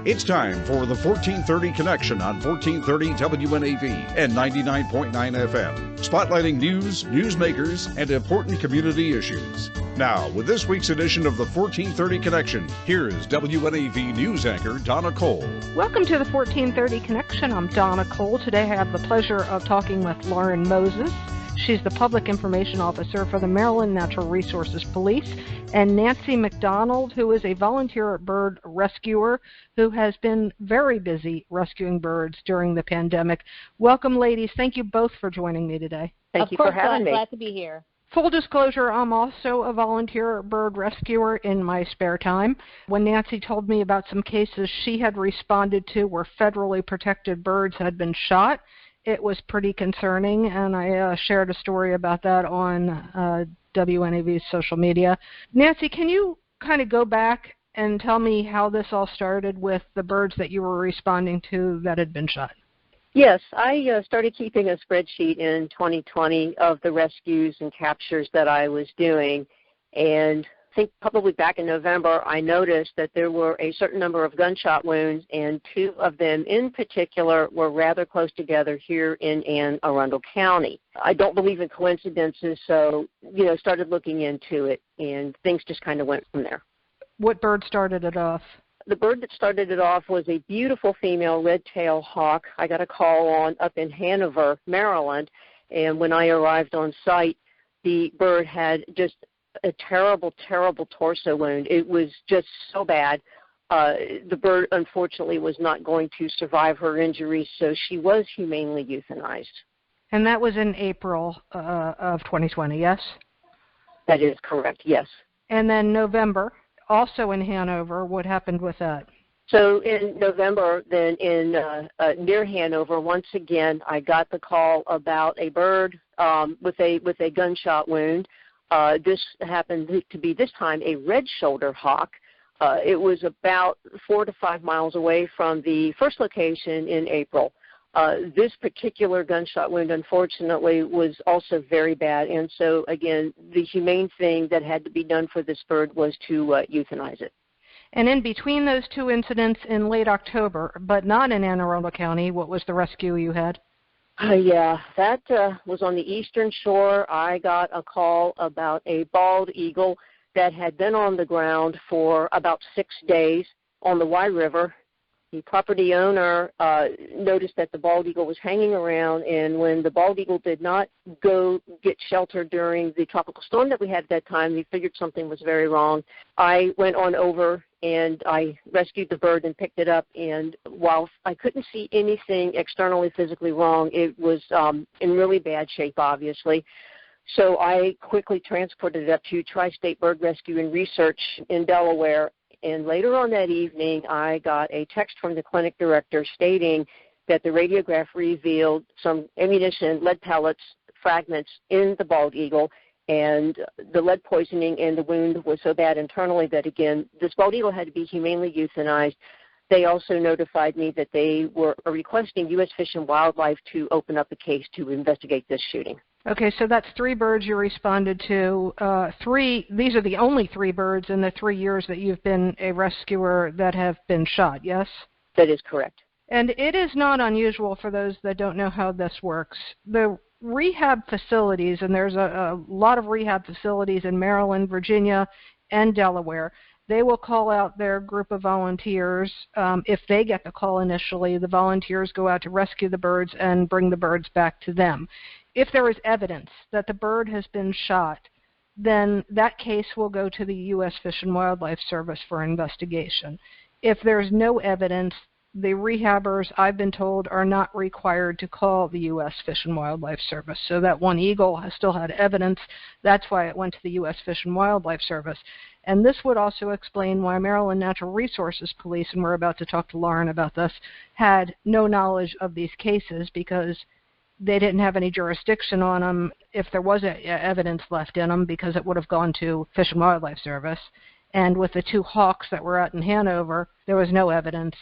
It's time for the 1430 Connection on 1430 WNAV and 99.9 FM, spotlighting news, newsmakers, and important community issues. Now, with this week's edition of the 1430 Connection, here is WNAV news anchor Donna Cole. Welcome to the 1430 Connection. I'm Donna Cole. Today I have the pleasure of talking with Lauren Moses. She's the Public Information Officer for the Maryland Natural Resources Police, and Nancy McDonald, who is a volunteer bird rescuer who has been very busy rescuing birds during the pandemic. Welcome, ladies. Thank you both for joining me today. Thank you for having me. Glad to be here. Full disclosure, I'm also a volunteer bird rescuer in my spare time. When Nancy told me about some cases she had responded to where federally protected birds had been shot, it was pretty concerning, and I shared a story about that on WNAV's social media. Nancy, can you kind of go back and tell me how this all started with the birds that you were responding to that had been shot? Yes, I started keeping a spreadsheet in 2020 of the rescues and captures that I was doing, and I think probably back in November I noticed that there were a certain number of gunshot wounds, and two of them in particular were rather close together here in Anne Arundel County. I don't believe in coincidences, so started looking into it, and things just kind of went from there. What bird started it off? The bird that started it off was a beautiful female red-tailed hawk. I got a call on up in Hanover, Maryland, and when I arrived on site, the bird had just a terrible, terrible torso wound. It was just so bad. The bird, unfortunately, was not going to survive her injuries, so she was humanely euthanized. And that was in April of 2020, yes? That is correct, yes. And then November, also in Hanover, what happened with that? So in November, then in near Hanover, once again, I got the call about a bird with a gunshot wound. This happened to be this time a red-shouldered hawk. It was about 4 to 5 miles away from the first location in April. This particular gunshot wound, unfortunately, was also very bad. And so, again, the humane thing that had to be done for this bird was to euthanize it. And in between those two incidents in late October, but not in Anne Arundel County, what was the rescue you had? Yeah, that was on the eastern shore. I got a call about a bald eagle that had been on the ground for about 6 days on the Y River. The property owner noticed that the bald eagle was hanging around, and when the bald eagle did not go get shelter during the tropical storm that we had at that time, he figured something was very wrong. I went on over and I rescued the bird and picked it up, and while I couldn't see anything externally physically wrong, it was in really bad shape, obviously. So I quickly transported it up to Tri-State Bird Rescue and Research in Delaware. And later on that evening, I got a text from the clinic director stating that the radiograph revealed some ammunition, lead pellets, fragments in the bald eagle, and the lead poisoning and the wound was so bad internally that, again, this bald eagle had to be humanely euthanized. They also notified me that they were requesting U.S. Fish and Wildlife to open up a case to investigate this shooting. Okay, so that's 3 birds you responded to. These are the only 3 birds in the 3 years that you've been a rescuer that have been shot, yes? That is correct. And it is not unusual for those that don't know how this works. The rehab facilities, and there's a lot of rehab facilities in Maryland, Virginia, and Delaware, they will call out their group of volunteers. If they get the call initially, the volunteers go out to rescue the birds and bring the birds back to them. If there is evidence that the bird has been shot, then that case will go to the U.S. Fish and Wildlife Service for investigation. If there's no evidence, the rehabbers, I've been told, are not required to call the U.S. Fish and Wildlife Service. So that one eagle has still had evidence. That's why it went to the U.S. Fish and Wildlife Service. And this would also explain why Maryland Natural Resources Police, and we're about to talk to Lauren about this, had no knowledge of these cases because they didn't have any jurisdiction on them if there was evidence left in them, because it would have gone to Fish and Wildlife Service. And with the 2 hawks that were out in Hanover, there was no evidence.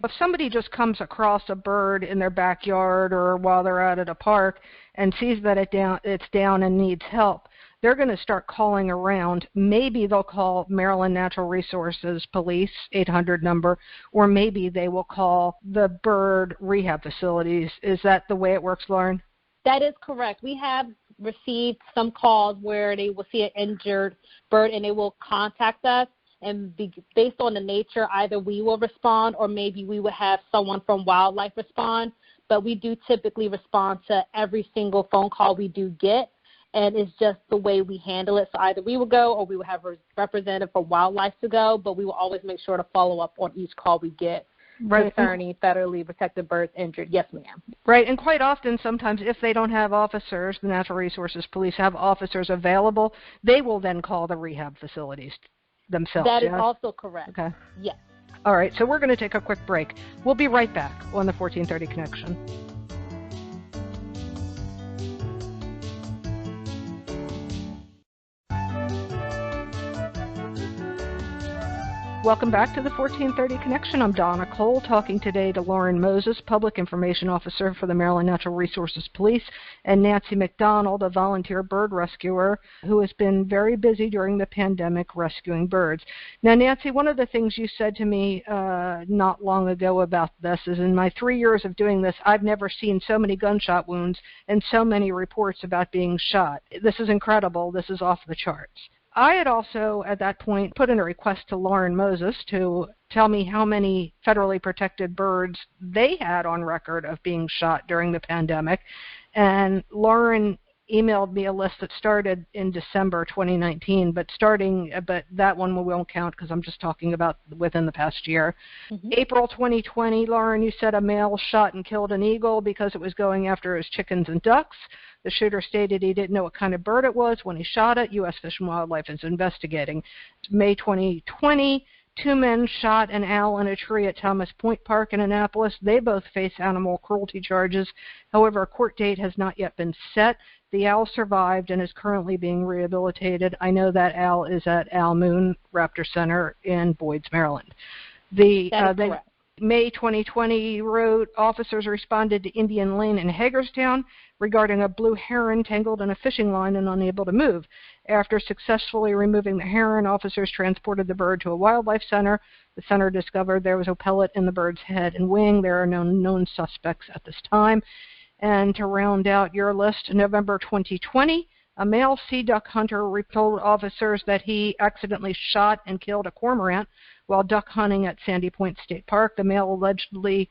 If somebody just comes across a bird in their backyard or while they're out at a park and sees that it's down and needs help, they're going to start calling around. Maybe they'll call Maryland Natural Resources Police 800 number, or maybe they will call the bird rehab facilities. Is that the way it works, Lauren? That is correct. We have received some calls where they will see an injured bird and they will contact us, and based on the nature, either we will respond or maybe we will have someone from wildlife respond, but we do typically respond to every single phone call we do get, and it's just the way we handle it. So either we will go or we will have a representative for wildlife to go, but we will always make sure to follow up on each call we get. Right. Concerning federally protected birds injured. Yes, ma'am. Right, and quite often, sometimes if they don't have officers, the Natural Resources Police have officers available, they will then call the rehab facilities themselves. That is also correct. Okay. Yes. All right, so we're going to take a quick break. We'll be right back on the 1430 Connection. Welcome back to the 1430 Connection. I'm Donna Cole, talking today to Lauren Moses, Public Information Officer for the Maryland Natural Resources Police, and Nancy McDonald, a volunteer bird rescuer who has been very busy during the pandemic rescuing birds. Now, Nancy, one of the things you said to me not long ago about this is, in my 3 years of doing this, I've never seen so many gunshot wounds and so many reports about being shot. This is incredible. This is off the charts. I had also, at that point, put in a request to Lauren Moses to tell me how many federally protected birds they had on record of being shot during the pandemic. And Lauren emailed me a list that started in December 2019, but that one we won't count because I'm just talking about within the past year. Mm-hmm. April 2020, Lauren, you said a male shot and killed an eagle because it was going after his chickens and ducks. The shooter stated he didn't know what kind of bird it was when he shot it. U.S. Fish and Wildlife is investigating. May 2020, 2 men shot an owl in a tree at Thomas Point Park in Annapolis. They both face animal cruelty charges. However, a court date has not yet been set. The owl survived and is currently being rehabilitated. I know that owl is at Owl Moon Raptor Center in Boyds, Maryland. Correct. May 2020 wrote, officers responded to Indian Lane in Hagerstown regarding a blue heron tangled in a fishing line and unable to move. After successfully removing the heron, officers transported the bird to a wildlife center. The center discovered there was a pellet in the bird's head and wing. There are no known suspects at this time. And to round out your list, November 2020, a male sea duck hunter told officers that he accidentally shot and killed a cormorant while duck hunting at Sandy Point State Park. The male allegedly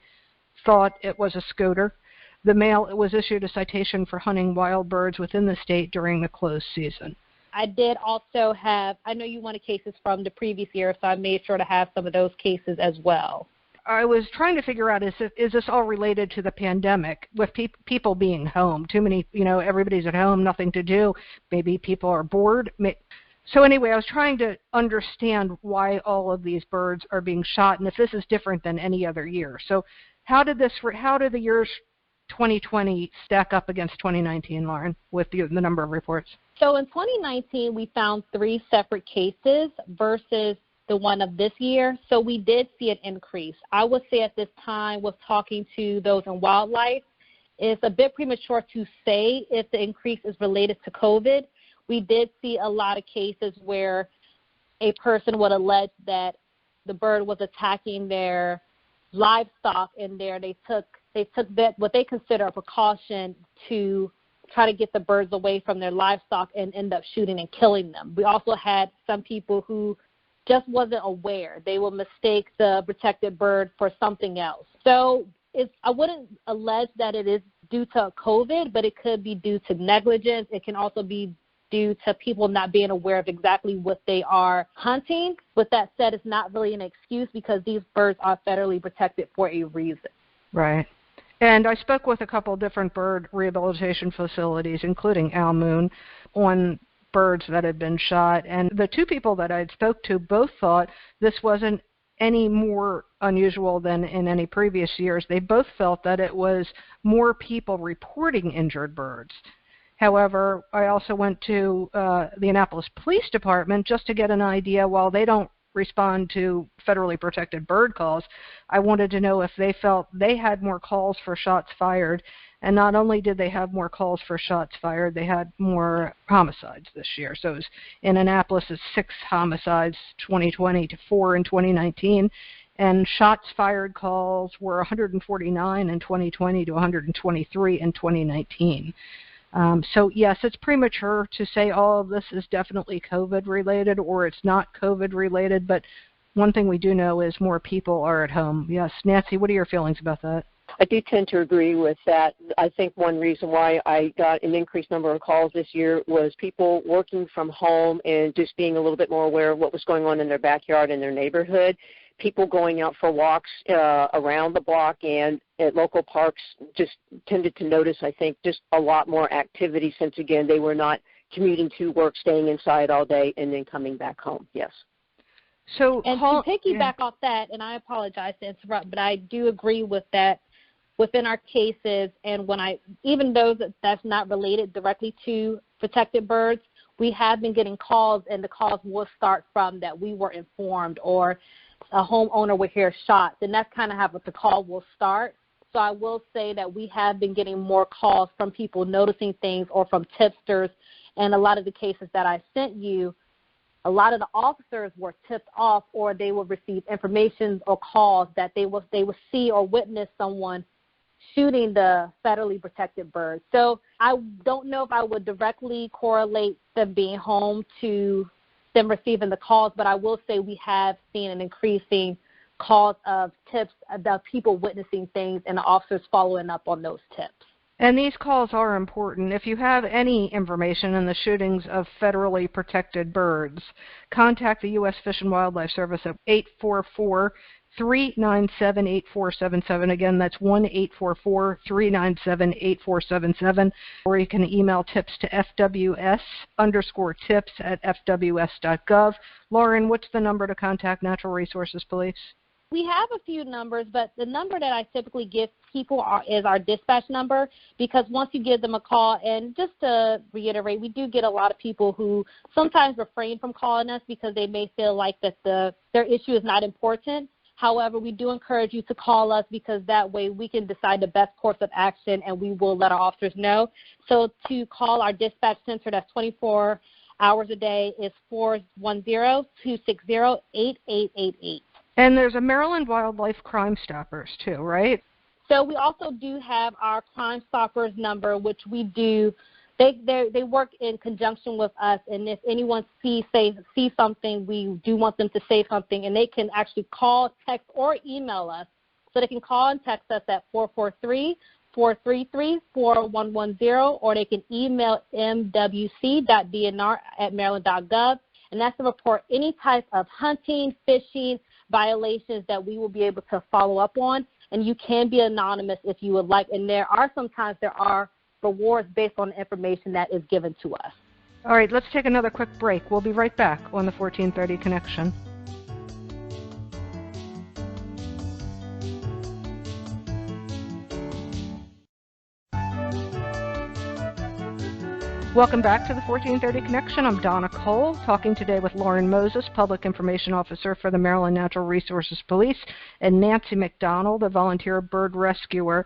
thought it was a scoter. The male was issued a citation for hunting wild birds within the state during the closed season. I did also have, I know you wanted cases from the previous year, so I made sure to have some of those cases as well. I was trying to figure out, is this all related to the pandemic with people being home? Too many, everybody's at home, nothing to do. Maybe people are bored. So anyway, I was trying to understand why all of these birds are being shot and if this is different than any other year. So how did the years 2020 stack up against 2019, Lauren, with the number of reports? So in 2019, we found 3 separate cases versus the one of this year. So we did see an increase. I would say at this time, with talking to those in wildlife, it's a bit premature to say if the increase is related to COVID. We did see a lot of cases where a person would allege that the bird was attacking their livestock, and they took that what they consider a precaution to try to get the birds away from their livestock and end up shooting and killing them. We also had some people who just wasn't aware. They will mistake the protected bird for something else. So I wouldn't allege that it is due to COVID, but it could be due to negligence. It can also be due to people not being aware of exactly what they are hunting. With that said, it's not really an excuse because these birds are federally protected for a reason. Right. And I spoke with a couple different bird rehabilitation facilities, including Owl Moon, on birds that had been shot. And the 2 people that I spoke to both thought this wasn't any more unusual than in any previous years. They both felt that it was more people reporting injured birds. However, I also went to the Annapolis Police Department just to get an idea. While they don't respond to federally protected bird calls, I wanted to know if they felt they had more calls for shots fired And not only did they have more calls for shots fired, they had more homicides this year. So it was, in Annapolis, it's 6 homicides 2020 to 4 in 2019. And shots fired calls were 149 in 2020 to 123 in 2019. So, yes, it's premature to say all of this is definitely COVID-related or it's not COVID-related, but one thing we do know is more people are at home. Yes, Nancy, what are your feelings about that? I do tend to agree with that. I think one reason why I got an increased number of calls this year was people working from home and just being a little bit more aware of what was going on in their backyard and their neighborhood. People going out for walks around the block and at local parks just tended to notice, I think, just a lot more activity since, again, they were not commuting to work, staying inside all day, and then coming back home. Yes. So, and to piggyback off that, and I apologize to interrupt, but I do agree with that within our cases, and even those that's not related directly to protected birds, we have been getting calls, and the calls will start from that we were informed or a homeowner would hear shots, and that's kind of how the call will start. So I will say that we have been getting more calls from people noticing things or from tipsters, and a lot of the cases that I sent you, a lot of the officers were tipped off or they would receive information or calls that they would see or witness someone shooting the federally protected birds. So I don't know if I would directly correlate them being home to them receiving the calls, but I will say we have seen an increasing calls of tips about people witnessing things and the officers following up on those tips. And these calls are important. If you have any information in the shootings of federally protected birds, contact the U.S. Fish and Wildlife Service at 844-397-8477. Again, that's 1-844-397-8477. Or you can email tips to fws_tips@fws.gov. Lauren, what's the number to contact Natural Resources Police? We have a few numbers, but the number that I typically give people is our dispatch number, because once you give them a call, and just to reiterate, we do get a lot of people who sometimes refrain from calling us because they may feel like that their issue is not important. However, we do encourage you to call us because that way we can decide the best course of action and we will let our officers know. So to call our dispatch center, that's 24 hours a day, is 410-260-8888. And there's a Maryland Wildlife Crime Stoppers too, right? So we also do have our Crime Stoppers number, which we do. They work in conjunction with us, and if anyone sees something, we do want them to say something, and they can actually call, text, or email us. So they can call and text us at 443-433-4110, or they can email mwc.dnr@maryland.gov, and that's to report any type of hunting, fishing, violations that we will be able to follow up on. And you can be anonymous if you would like. And there are rewards based on the information that is given to us. All right, let's take another quick break. We'll be right back on the 1430 Connection. Welcome back to the 1430 Connection. I'm Donna Cole, talking today with Lauren Moses, Public Information Officer for the Maryland Natural Resources Police, and Nancy McDonald, a volunteer bird rescuer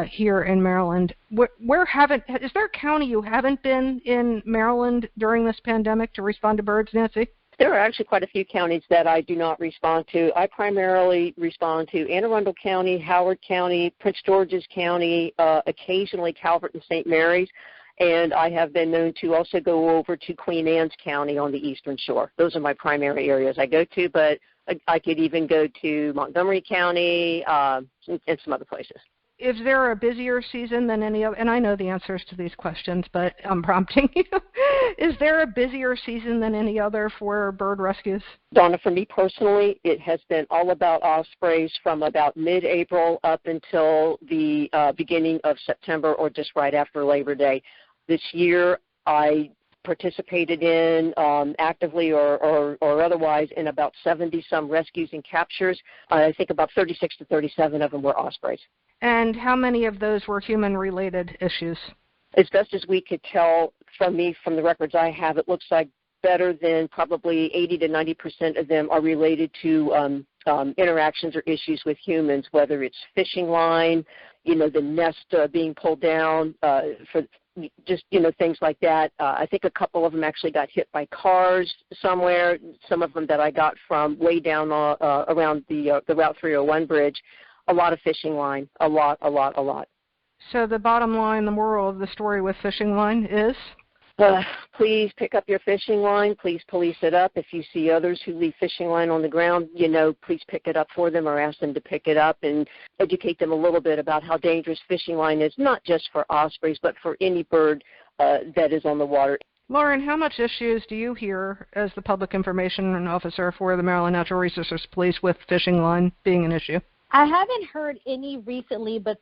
here in Maryland. Is there a county you haven't been in Maryland during this pandemic to respond to birds, Nancy? There are actually quite a few counties that I do not respond to. I primarily respond to Anne Arundel County, Howard County, Prince George's County, occasionally Calvert and St. Mary's. And I have been known to also go over to Queen Anne's County on the Eastern Shore. Those are my primary areas I go to, but I could even go to Montgomery County and some other places. Is there a busier season than any other? And I know the answers to these questions, but I'm prompting you. Is there a busier season than any other for bird rescues? Donna, for me personally, it has been all about ospreys from about mid-April up until the beginning of September or just right after Labor Day. This year, I participated in actively or otherwise in about 70-some rescues and captures. I think about 36 to 37 of them were ospreys. And how many of those were human-related issues? As best as we could tell from the records I have, it looks like better than probably 80 to 90% of them are related to interactions or issues with humans, whether it's fishing line, the nest being pulled down for just, things like that. I think a couple of them actually got hit by cars somewhere, some of them that I got from way down around the Route 301 bridge. A lot of fishing line, a lot. So the bottom line, the moral of the story with fishing line is? Please pick up your fishing line. Please police it up. If you see others who leave fishing line on the ground, please pick it up for them or ask them to pick it up and educate them a little bit about how dangerous fishing line is, not just for ospreys, but for any bird that is on the water. Lauren, how much issues do you hear as the public information officer for the Maryland Natural Resources Police with fishing line being an issue? I haven't heard any recently, but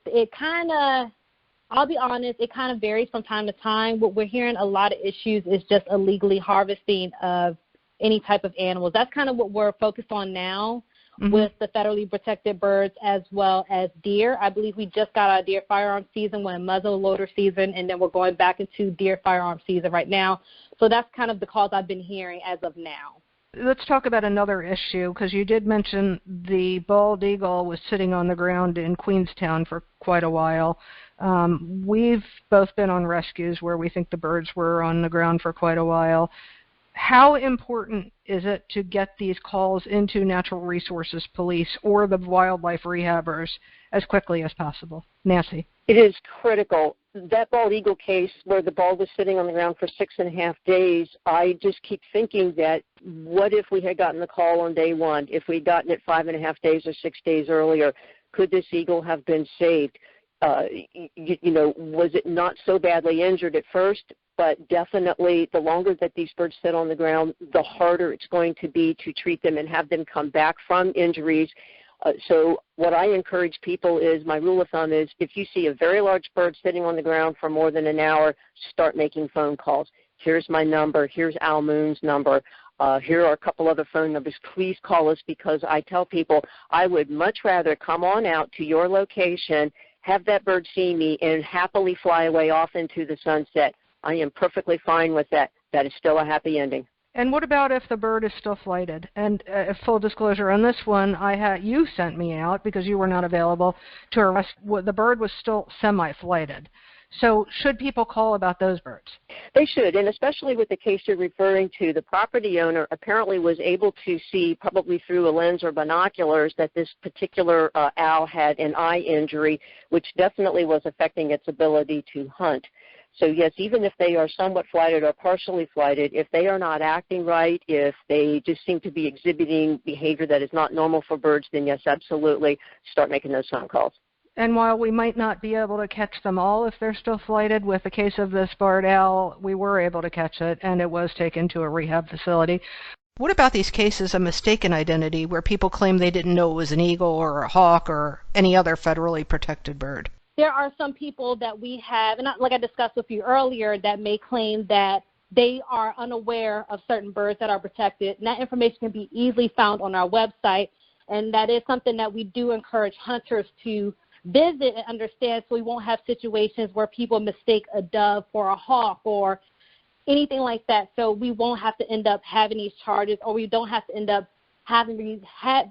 I'll be honest, it kind of varies from time to time. What we're hearing a lot of issues is just illegally harvesting of any type of animals. That's kind of what we're focused on now with the federally protected birds as well as deer. I believe we just got our deer firearm season, we're in muzzleloader season, and then we're going back into deer firearm season right now. So that's kind of the calls I've been hearing as of now. Let's talk about another issue, because you did mention the bald eagle was sitting on the ground in Queenstown for quite a while. We've both been on rescues where we think the birds were on the ground for quite a while. How important is it to get these calls into Natural Resources Police or the wildlife rehabbers as quickly as possible? Nancy. It is critical. That bald eagle case where the bald was sitting on the ground for 6.5 days, I just keep thinking that what if we had gotten the call on day one? If we'd gotten it 5.5 days or 6 days earlier, could this eagle have been saved? Was it not so badly injured at first? But definitely the longer that these birds sit on the ground, the harder it's going to be to treat them and have them come back from injuries. So what I encourage people is, my rule of thumb is, if you see a very large bird sitting on the ground for more than an hour, start making phone calls. Here's my number. Here's Al Moon's number. Here are a couple other phone numbers. Please call us, because I tell people I would much rather come on out to your location, have that bird see me, and happily fly away off into the sunset. I am perfectly fine with that. That is still a happy ending. And what about if the bird is still flighted? And full disclosure on this one, you sent me out because you were not available to arrest. The bird was still semi-flighted. So should people call about those birds? They should, and especially with the case you're referring to, the property owner apparently was able to see, probably through a lens or binoculars, that this particular owl had an eye injury, which definitely was affecting its ability to hunt. So yes, even if they are somewhat flighted or partially flighted, if they are not acting right, if they just seem to be exhibiting behavior that is not normal for birds, then yes, absolutely, start making those phone calls. And while we might not be able to catch them all if they're still flighted, with the case of this barred owl, we were able to catch it, and it was taken to a rehab facility. What about these cases of mistaken identity where people claim they didn't know it was an eagle or a hawk or any other federally protected bird? There are some people that we have, and like I discussed with you earlier, that may claim that they are unaware of certain birds that are protected. And that information can be easily found on our website, and that is something that we do encourage hunters to visit and understand, so we won't have situations where people mistake a dove for a hawk or anything like that. So we won't have to end up having these charges, or we don't have to end up having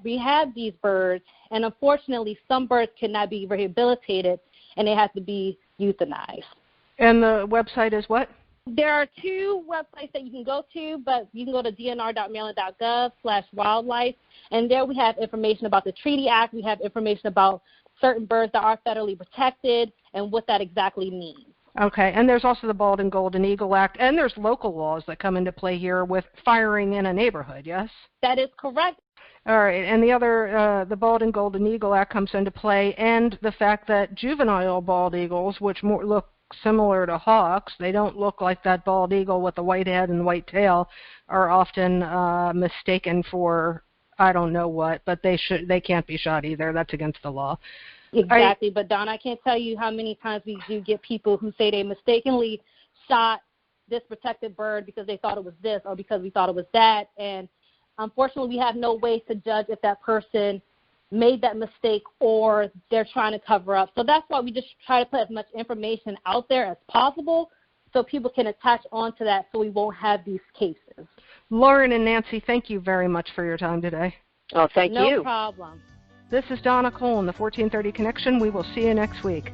rehab these birds. And unfortunately, some birds cannot be rehabilitated, and they have to be euthanized. And the website is what? There are two websites that you can go to, but you can go to dnr.maryland.gov/wildlife, and there we have information about the Treaty Act. We have information about certain birds that are federally protected and what that exactly means. Okay, and there's also the Bald and Golden Eagle Act, and there's local laws that come into play here with firing in a neighborhood, yes? That is correct. All right, and the other, the Bald and Golden Eagle Act comes into play, and the fact that juvenile bald eagles, which look similar to hawks, they don't look like that bald eagle with the white head and white tail, are often mistaken for I don't know what, but they can't be shot either. That's against the law. Exactly, but Donna, I can't tell you how many times we do get people who say they mistakenly shot this protected bird because they thought it was this or because we thought it was that, and unfortunately we have no way to judge if that person made that mistake or they're trying to cover up. So that's why we just try to put as much information out there as possible so people can attach on to that so we won't have these cases. Lauren and Nancy, thank you very much for your time today. Oh, thank you. No problem. This is Donna Cole in the 1430 Connection. We will see you next week.